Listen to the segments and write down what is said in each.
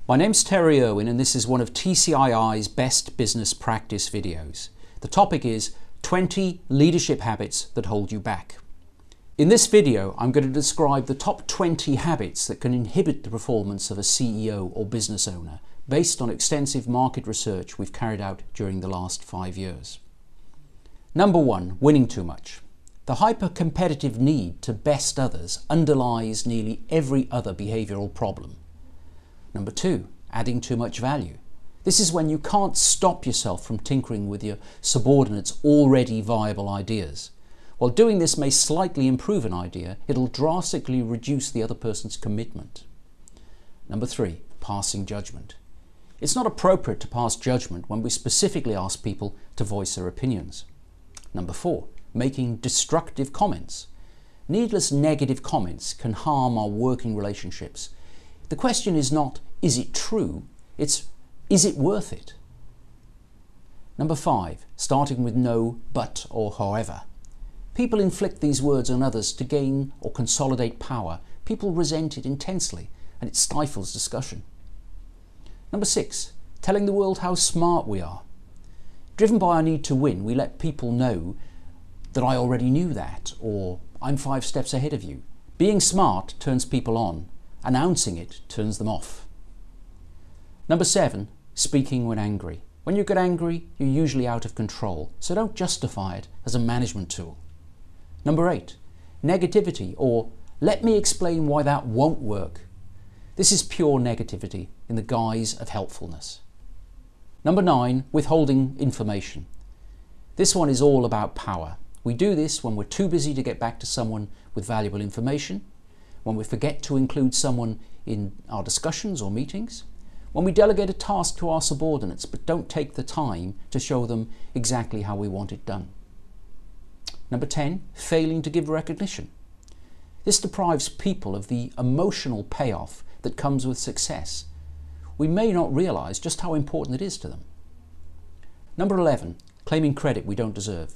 My name's Terry Irwin and this is one of TCII's Best Business Practice videos. The topic is 20 leadership habits that hold you back. In this video, I'm going to describe the top 20 habits that can inhibit the performance of a CEO or business owner based on extensive market research we've carried out during the last 5 years. Number 1, winning too much. The hyper-competitive need to best others underlies nearly every other behavioural problem. Number 2, adding too much value. This is when you can't stop yourself from tinkering with your subordinates' already viable ideas. While doing this may slightly improve an idea, it'll drastically reduce the other person's commitment. Number 3, passing judgment. It's not appropriate to pass judgment when we specifically ask people to voice their opinions. Number 4, making destructive comments. Needless negative comments can harm our working relationships. The question is not, is it true? It's, is it worth it? Number 5, starting with no, but, or however. People inflict these words on others to gain or consolidate power. People resent it intensely and it stifles discussion. Number 6, telling the world how smart we are. Driven by our need to win, we let people know that I already knew that, or I'm 5 steps ahead of you. Being smart turns people on. Announcing it turns them off. Number 7, speaking when angry. When you get angry, you're usually out of control, so don't justify it as a management tool. Number 8, negativity, or let me explain why that won't work. This is pure negativity in the guise of helpfulness. Number 9, withholding information. This one is all about power. We do this when we're too busy to get back to someone with valuable information, when we forget to include someone in our discussions or meetings, when we delegate a task to our subordinates but don't take the time to show them exactly how we want it done. Number 10, failing to give recognition. This deprives people of the emotional payoff that comes with success. We may not realise just how important it is to them. Number 11, claiming credit we don't deserve.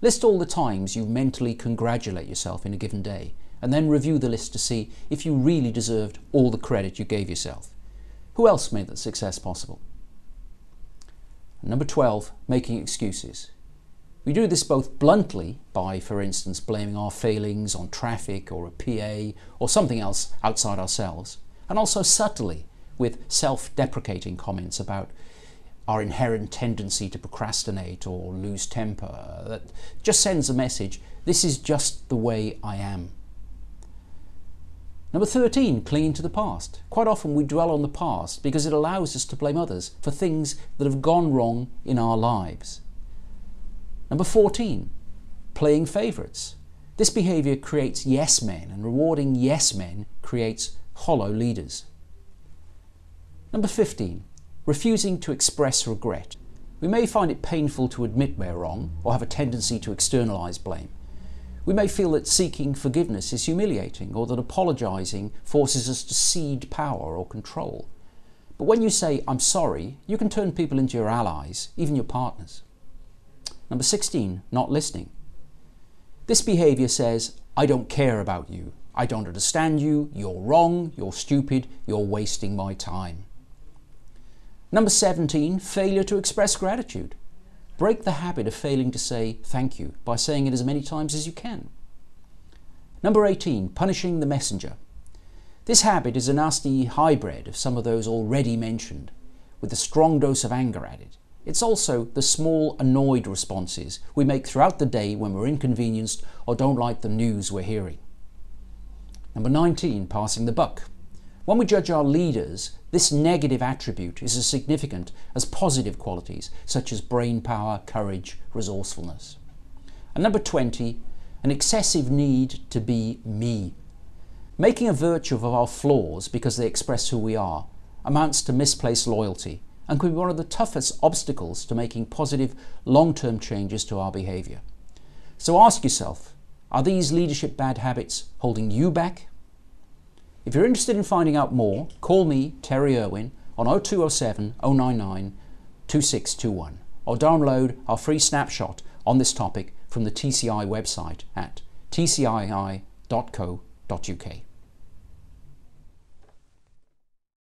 List all the times you mentally congratulate yourself in a given day, and then review the list to see if you really deserved all the credit you gave yourself. Who else made that success possible? Number 12, making excuses. We do this both bluntly by, for instance, blaming our failings on traffic or a PA or something else outside ourselves, and also subtly with self-deprecating comments about our inherent tendency to procrastinate or lose temper that just sends a message, this is just the way I am. Number 13, clinging to the past. Quite often we dwell on the past because it allows us to blame others for things that have gone wrong in our lives. Number 14, playing favourites. This behaviour creates yes men, and rewarding yes men creates hollow leaders. Number 15, refusing to express regret. We may find it painful to admit we're wrong or have a tendency to externalise blame. We may feel that seeking forgiveness is humiliating or that apologising forces us to cede power or control. But when you say, I'm sorry, you can turn people into your allies, even your partners. Number 16, not listening. This behaviour says, I don't care about you, I don't understand you, you're wrong, you're stupid, you're wasting my time. Number 17, failure to express gratitude. Break the habit of failing to say thank you by saying it as many times as you can. Number 18, punishing the messenger. This habit is a nasty hybrid of some of those already mentioned, with a strong dose of anger added. It's also the small annoyed responses we make throughout the day when we're inconvenienced or don't like the news we're hearing. Number 19, passing the buck. When we judge our leaders, this negative attribute is as significant as positive qualities such as brain power, courage, resourcefulness. And number 20, an excessive need to be me. Making a virtue of our flaws because they express who we are amounts to misplaced loyalty and can be one of the toughest obstacles to making positive long-term changes to our behaviour. So ask yourself, are these leadership bad habits holding you back? If you're interested in finding out more, call me, Terry Irwin, on 0207 099 2621 or download our free snapshot on this topic from the TCI website at tcii.co.uk.